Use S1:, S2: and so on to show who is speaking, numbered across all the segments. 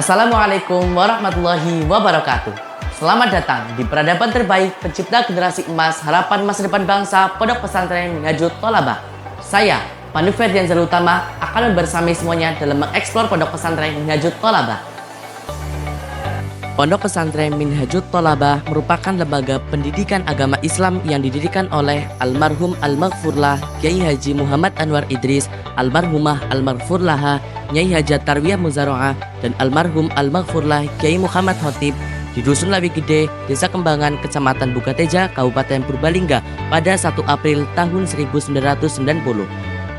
S1: Assalamualaikum warahmatullahi wabarakatuh. Selamat datang di peradaban terbaik pencipta generasi emas harapan masa depan bangsa Pondok Pesantren Minhajul Thalabah. Saya, Pandu Ferdian Utama, akan bersama semuanya dalam mengeksplor Pondok Pesantren Minhajul Thalabah. Pondok Pesantren Minhajul Thalabah merupakan lembaga pendidikan agama Islam yang didirikan oleh almarhum Al-Maghfurlah Kiai Haji Muhammad Anwar Idris, almarhumah Al-Maghfurlah Nyai Hajat Tarwiyah Muzaroah, dan almarhum Al-Maghfurlah Kiai Muhammad Khotib di Dusun Lawi Gede, Desa Kembangan, Kecamatan Bukateja, Kabupaten Purbalingga pada 1 April tahun 1990.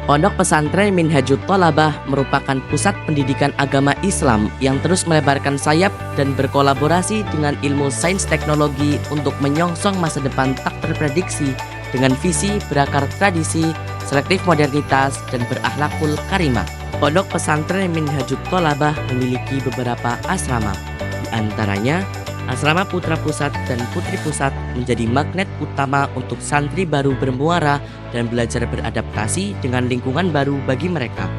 S1: Pondok Pesantren Minhajul Thalabah merupakan pusat pendidikan agama Islam yang terus melebarkan sayap dan berkolaborasi dengan ilmu sains teknologi untuk menyongsong masa depan tak terprediksi dengan visi berakar tradisi, selektif modernitas, dan berakhlakul karimah. Pondok Pesantren Minhajul Thalabah memiliki beberapa asrama, di antaranya Asrama Putra Pusat dan Putri Pusat menjadi magnet utama untuk santri baru bermuara dan belajar beradaptasi dengan lingkungan baru bagi mereka.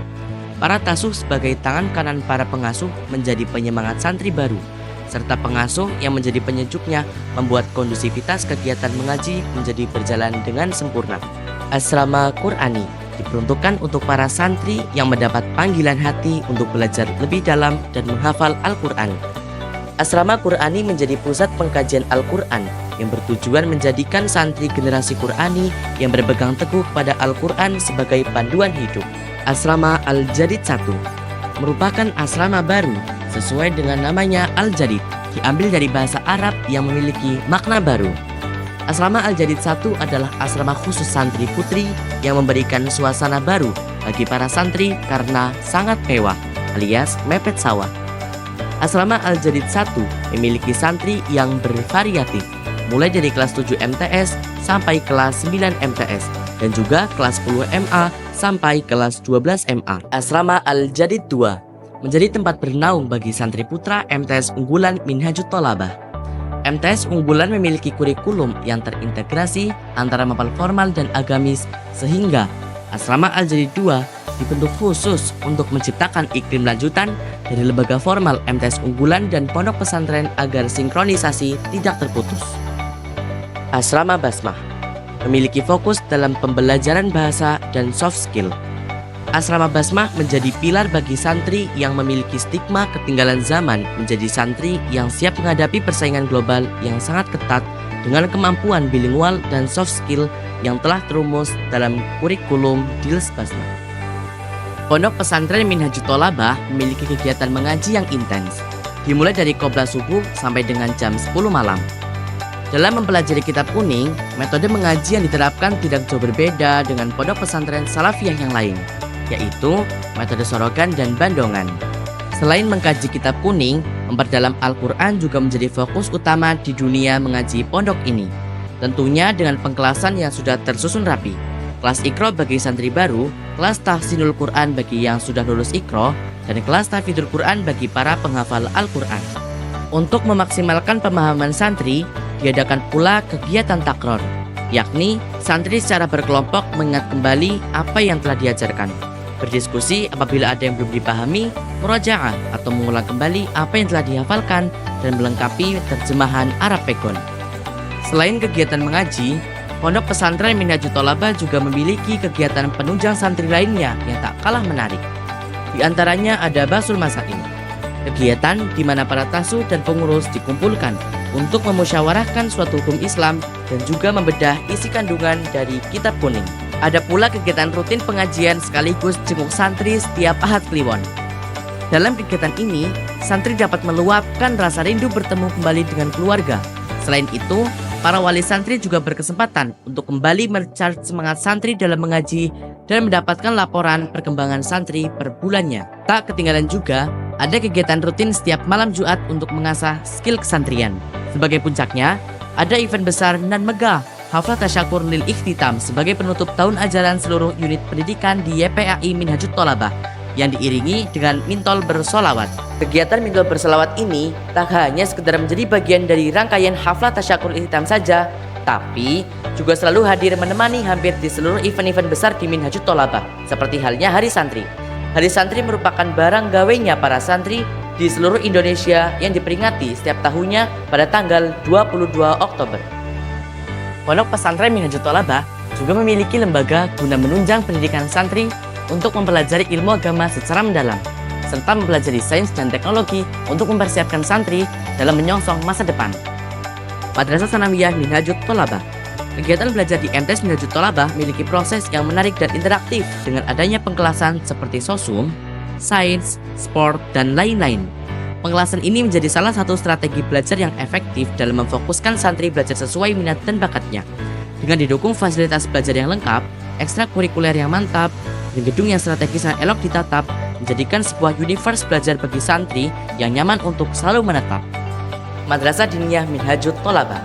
S1: Para tasuh sebagai tangan kanan para pengasuh menjadi penyemangat santri baru, serta pengasuh yang menjadi penyejuknya membuat kondusivitas kegiatan mengaji menjadi berjalan dengan sempurna. Asrama Qur'ani diperuntukkan untuk para santri yang mendapat panggilan hati untuk belajar lebih dalam dan menghafal Al-Quran. Asrama Qur'ani menjadi pusat pengkajian Al-Quran yang bertujuan menjadikan santri generasi Qur'ani yang berpegang teguh pada Al-Quran sebagai panduan hidup. Asrama Al-Jadid 1 merupakan asrama baru sesuai dengan namanya Al-Jadid, diambil dari bahasa Arab yang memiliki makna baru. Asrama Al-Jadid 1 adalah asrama khusus santri putri yang memberikan suasana baru bagi para santri karena sangat mewah alias mepet sawah. Asrama Al-Jadid 1 memiliki santri yang bervariatif, mulai dari kelas 7 MTS sampai kelas 9 MTS, dan juga kelas 10 MA sampai kelas 12 MA. Asrama Al-Jadid 2 menjadi tempat bernaung bagi santri putra MTS unggulan Minhajul Thalabah. MTS unggulan memiliki kurikulum yang terintegrasi antara mapel formal dan agamis, sehingga Asrama Al-Jadid 2 dibentuk khusus untuk menciptakan iklim lanjutan dari lembaga formal MTS unggulan dan pondok pesantren agar sinkronisasi tidak terputus. Asrama Basmah memiliki fokus dalam pembelajaran bahasa dan soft skill. Asrama Basmah menjadi pilar bagi santri yang memiliki stigma ketinggalan zaman menjadi santri yang siap menghadapi persaingan global yang sangat ketat dengan kemampuan bilingual dan soft skill yang telah terumus dalam kurikulum Dils Basmah. Pondok Pesantren Minhajul Thalabah memiliki kegiatan mengaji yang intens, dimulai dari qobla subuh sampai dengan jam 10 malam. Dalam mempelajari kitab kuning, metode mengaji yang diterapkan tidak jauh berbeda dengan pondok pesantren salafiyah yang lain, yaitu metode sorogan dan bandongan. Selain mengkaji kitab kuning, memperdalam Al-Quran juga menjadi fokus utama di dunia mengaji pondok ini. Tentunya dengan pengkelasan yang sudah tersusun rapi. Kelas Iqra bagi santri baru, kelas Tahsinul Quran bagi yang sudah lulus Iqra, dan kelas Tahfidzul Quran bagi para penghafal Al-Quran. Untuk memaksimalkan pemahaman santri, diadakan pula kegiatan takror, yakni santri secara berkelompok mengingat kembali apa yang telah diajarkan, berdiskusi apabila ada yang belum dipahami, murajaah atau mengulang kembali apa yang telah dihafalkan, dan melengkapi terjemahan Arab Pegon. Selain kegiatan mengaji, Pondok Pesantren Minhajul Thalabah juga memiliki kegiatan penunjang santri lainnya yang tak kalah menarik. Di antaranya ada Basul Masail, kegiatan di mana para tasuh dan pengurus dikumpulkan untuk memusyawarahkan suatu hukum Islam dan juga membedah isi kandungan dari kitab kuning. Ada pula kegiatan rutin pengajian sekaligus jenguk santri setiap Ahad Kliwon. Dalam kegiatan ini, santri dapat meluapkan rasa rindu bertemu kembali dengan keluarga. Selain itu, para wali santri juga berkesempatan untuk kembali mencharge semangat santri dalam mengaji dan mendapatkan laporan perkembangan santri per bulannya. Tak ketinggalan juga, ada kegiatan rutin setiap malam Jumat untuk mengasah skill kesantrian. Sebagai puncaknya, ada event besar nan megah, Haflah Tasyakur Lil Ikhtitam sebagai penutup tahun ajaran seluruh unit pendidikan di YPAI Minhajul Thalabah yang diiringi dengan mintol bersolawat. Kegiatan mintol bersolawat ini tak hanya sekedar menjadi bagian dari rangkaian Haflah Tasyakur Ikhtitam saja, tapi juga selalu hadir menemani hampir di seluruh event-event besar di Minhajul Thalabah, seperti halnya Hari Santri. Hari Santri merupakan barang gawenya para santri di seluruh Indonesia yang diperingati setiap tahunnya pada tanggal 22 Oktober. Pondok Pesantren Minhajut Thalabah juga memiliki lembaga guna menunjang pendidikan santri untuk mempelajari ilmu agama secara mendalam, serta mempelajari sains dan teknologi untuk mempersiapkan santri dalam menyongsong masa depan. Madrasah Tsanawiyah Minhajut Thalabah. Kegiatan belajar di MTS Minhajut Thalabah memiliki proses yang menarik dan interaktif dengan adanya pengkelasan seperti sosum, sains, sport, dan lain-lain. Pengkelasan ini menjadi salah satu strategi belajar yang efektif dalam memfokuskan santri belajar sesuai minat dan bakatnya. Dengan didukung fasilitas belajar yang lengkap, ekstrakurikuler yang mantap, dan gedung yang strategis dan elok ditatap, menjadikan sebuah universe belajar bagi santri yang nyaman untuk selalu menetap. Madrasah Diniyah Minhajut Thalabah.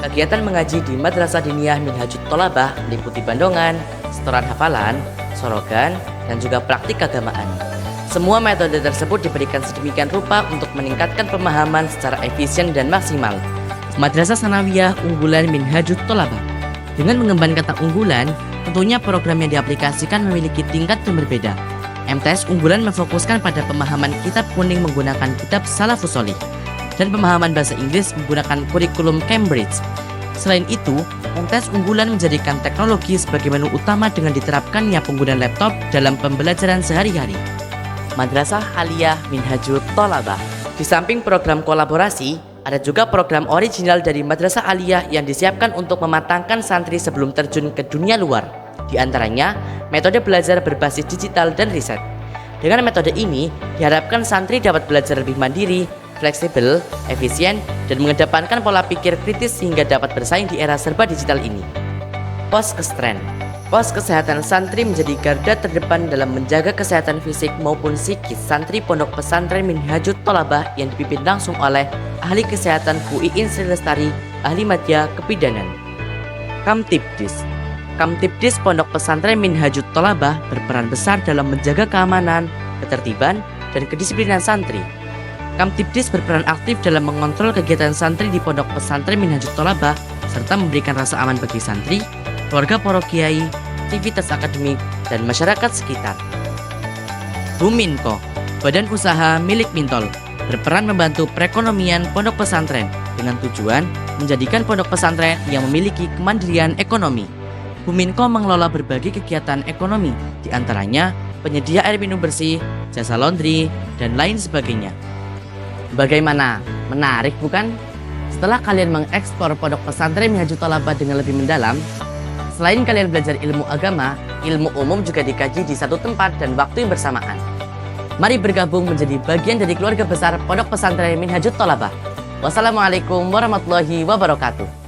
S1: Kegiatan mengaji di Madrasah Diniyah Minhajut Thalabah meliputi bandongan, setoran hafalan, sorogan, dan juga praktik keagamaan. Semua metode tersebut diberikan sedemikian rupa untuk meningkatkan pemahaman secara efisien dan maksimal. Madrasah Tsanawiyah Unggulan Minhajut Thalabah. Dengan mengemban kata unggulan, tentunya program yang diaplikasikan memiliki tingkat yang berbeda. MTS Unggulan memfokuskan pada pemahaman kitab kuning menggunakan kitab Salafus Sholih dan pemahaman bahasa Inggris menggunakan kurikulum Cambridge. Selain itu, MTS Unggulan menjadikan teknologi sebagai menu utama dengan diterapkannya penggunaan laptop dalam pembelajaran sehari-hari. Madrasah Aliyah Minhajut Thalabah. Di samping program kolaborasi, ada juga program original dari Madrasah Aliyah yang disiapkan untuk mematangkan santri sebelum terjun ke dunia luar. Di antaranya, metode belajar berbasis digital dan riset. Dengan metode ini, diharapkan santri dapat belajar lebih mandiri, fleksibel, efisien, dan mengedepankan pola pikir kritis sehingga dapat bersaing di era serba digital ini. Pos Kestren. Pos kesehatan santri menjadi garda terdepan dalam menjaga kesehatan fisik maupun psikis santri Pondok Pesantren Minhajut Thalabah yang dipimpin langsung oleh ahli kesehatan Bu Iin Sri Lestari, ahli madya kebidanan. Kamtibdis. Kamtibdis Pondok Pesantren Minhajut Thalabah berperan besar dalam menjaga keamanan, ketertiban, dan kedisiplinan santri. Kamtibdis berperan aktif dalam mengontrol kegiatan santri di Pondok Pesantren Minhajut Thalabah serta memberikan rasa aman bagi santri, keluarga para kiai, aktivitas akademik, dan masyarakat sekitar. Buminko, badan usaha milik Mintol, berperan membantu perekonomian pondok pesantren dengan tujuan menjadikan pondok pesantren yang memiliki kemandirian ekonomi. Buminko mengelola berbagai kegiatan ekonomi, diantaranya penyedia air minum bersih, jasa laundry, dan lain sebagainya. Bagaimana? Menarik bukan? Setelah kalian mengeksplor pondok pesantren Minhajut Thalabah dengan lebih mendalam, selain kalian belajar ilmu agama, ilmu umum juga dikaji di satu tempat dan waktu yang bersamaan. Mari bergabung menjadi bagian dari keluarga besar Pondok Pesantren Minhajut Thalabah. Wassalamualaikum warahmatullahi wabarakatuh.